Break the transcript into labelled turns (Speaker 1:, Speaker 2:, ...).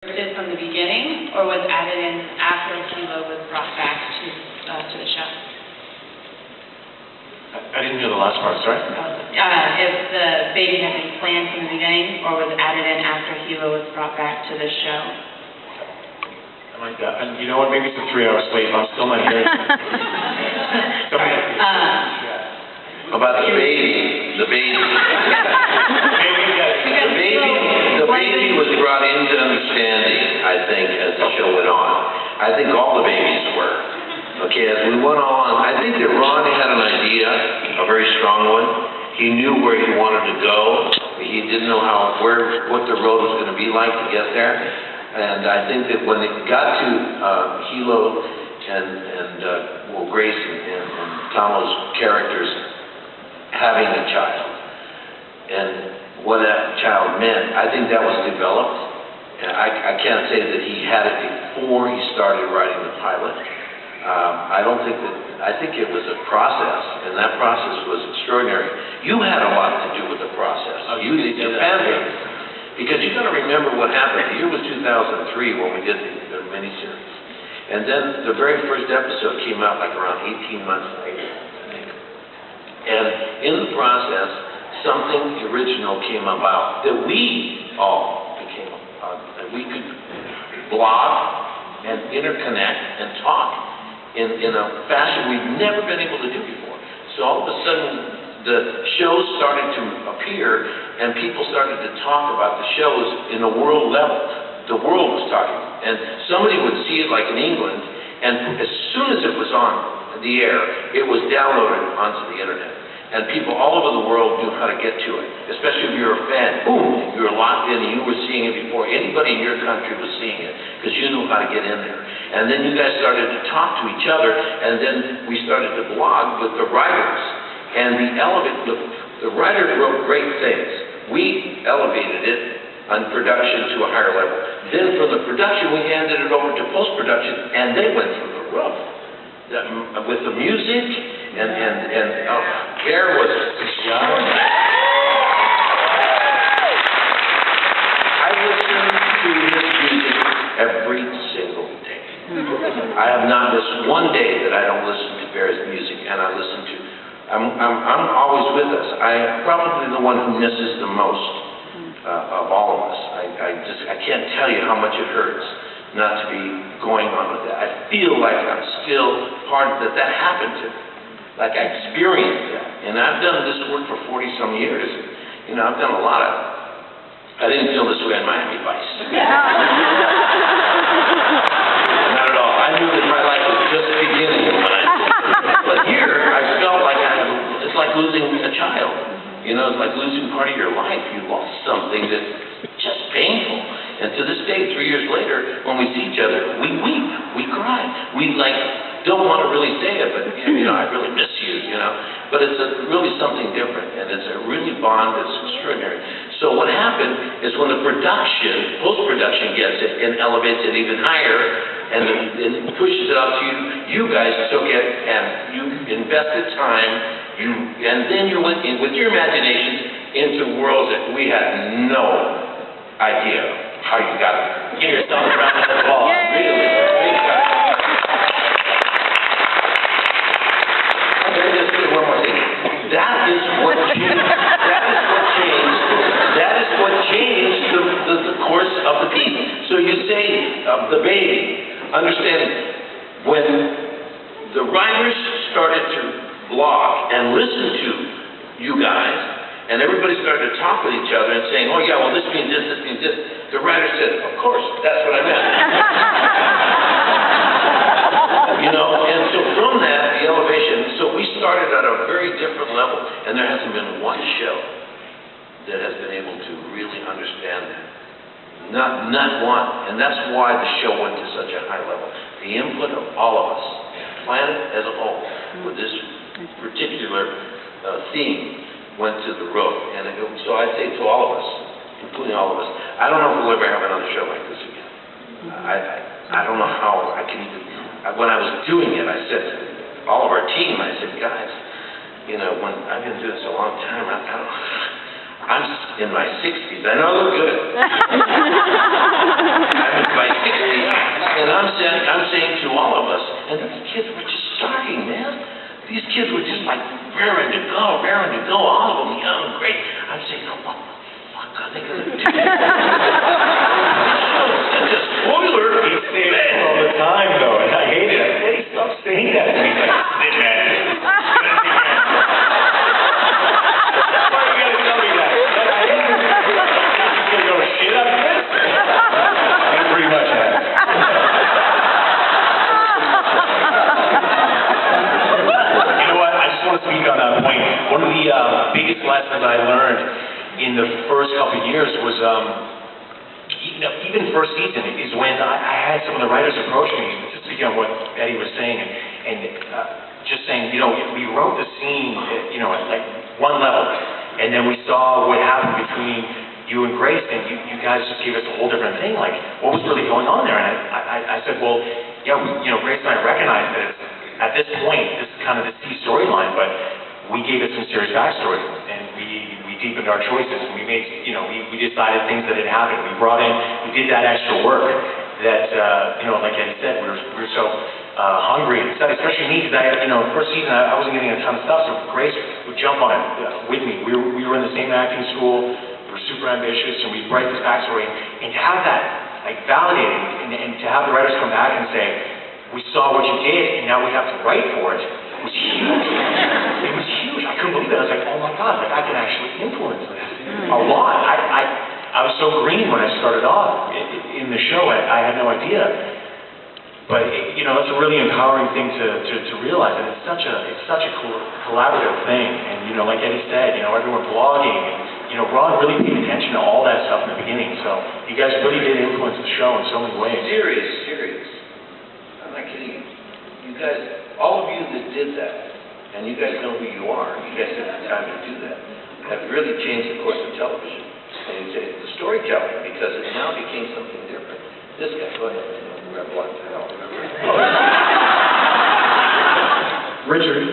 Speaker 1: Scripted from the beginning, or was added in after Kilo was brought back to the show?
Speaker 2: I didn't hear the last part, sorry.
Speaker 1: If the baby had been planned from the beginning, or was added in after Kilo was brought back to the show?
Speaker 2: I like that. And you know what? Maybe it's a 3 hour sleep. I'm still not hearing.
Speaker 3: About the baby. The baby was brought into understanding, I think, as the show went on. I think all the babies were. Okay, as we went on, I think that Ron had an idea, a very strong one. He knew where he wanted to go. He didn't know what the road was going to be like to get there. And I think that when it got to Hilo and Grace and Tomo's characters having a child, and what that child meant, I think that was developed. And I can't say that he had it before he started writing the pilot. I think it was a process, and that process was extraordinary. You had a lot to do with the process. You did your fans, because you got to remember what happened. The year was 2003 when we did the miniseries, and then the very first episode came out like around 18 months later, I think. And in the process, something original came about that we all became, that we could blog and interconnect and talk in a fashion we've never been able to do before. So all of a sudden, the shows started to appear, and people started to talk about the shows in a world level. The world was talking, and somebody would see it like in England, and as soon as it was on the air, it was downloaded onto the internet. And people all over the world knew how to get to it, especially if you're a fan. Boom, you were locked in and you were seeing it before anybody in your country was seeing it, because you knew how to get in there. And then you guys started to talk to each other, and then we started to blog with the writers. And the writers wrote great things. We elevated it on production to a higher level. Then from the production, we handed it over to post-production, and they went through the roof. With the music, and Bear was extraordinary. I listen to his music every single day. I have not missed one day that I don't listen to Bear's music, and I listen to. I'm always with us. I'm probably the one who misses the most of all of us. I can't tell you how much it hurts not to be going on with that. I feel like I'm still part of that. That happened to me. Like I experienced that. And I've done this work for 40-some years. You know, I've done a lot of. I didn't feel this way in Miami Vice. Not at all. I knew that my life was just beginning when I did it. But here, I felt like it's like losing a child. You know, it's like losing part of your life. You lost something that's just painful. And to this day, 3 years later, when we see each other, we weep, we cry. We don't want to really say it, but you know, I really miss you, you know. But it's really something different, and it's a really bond that's extraordinary. So what happened is when the production, post-production gets it and elevates it even higher, and it pushes it up to you, you guys took it and you invested time, and then you went in with your imaginations into worlds that we had no idea how you got it. Give yourself a round of applause. Really, big time. Okay, just say one more thing. That is what changed. That is what changed the course of the piece. So you say the baby. Understand, when the writers started to blog and listen to you guys, and everybody started to talk with each other and saying, oh yeah, well this means this, this means this. The writer said, of course, that's what I meant. You know, and so from that, the elevation, so we started at a very different level, and there hasn't been one show that has been able to really understand that. Not one. And that's why the show went to such a high level. The input of all of us, the planet as a whole, with this particular theme, went to the roof. And so I'd say to all of us, including all of us, I don't know if we'll ever have another show like this again. I don't know how I can even. When I was doing it, I said to all of our team, I said, guys, you know, when I've been doing this a long time, I'm in my 60s. I know I look good. I'm in my 60s, and I'm saying to all of us, and these kids were just starting, man. These kids were just like raring to go, all of them young, great. I'm saying, oh, what the fuck are they going to do? It's a spoiler.
Speaker 2: He says it all the time, though, and I hate it. Hey, stop saying that to me. Like, man. Why you gotta tell me that? I hate it. You're gonna go shit up this? That's pretty much it. You know what? I just want to speak on that point. One of the biggest lessons I learned in the first couple of years was, even first season is when I had some of the writers approach me, just speaking on what Eddie was saying, and just saying, we wrote the scene, at like one level, and then we saw what happened between you and Grace, and you guys just gave us a whole different thing, like, what was really going on there? And I said, well, yeah, Grace and I recognize that it's, at this point, this is kind of the C storyline, but we gave it some serious backstory, and we deepened our choices, and we made, we decided things that had happened. We brought in, we did that extra work that, like Eddie said, we were so hungry and excited, especially me, because first season I wasn't getting a ton of stuff, so Grace would jump on it with me. We were in the same acting school, we were super ambitious, and we'd write this backstory, and to have that, like, validating, and to have the writers come back and say, we saw what you did, and now we have to write for it, was huge. It was huge. I couldn't believe it. I was like, oh my God, like, I can actually influence this a lot. I was so green when I started off in the show. I had no idea. But, that's a really empowering thing to realize, and it's such a collaborative thing. And, like Eddie said, everyone blogging, and, Ron really paid attention to all that stuff in the beginning. So you guys really did influence the show in so many ways.
Speaker 3: Serious. I'm not kidding you. You guys, all of you that did that, and you guys know who you are, you guys took the time to do that, have really changed the course of television. And the storytelling, because it now became something different. This guy, go ahead, grab what the hell, remember?
Speaker 2: Richard.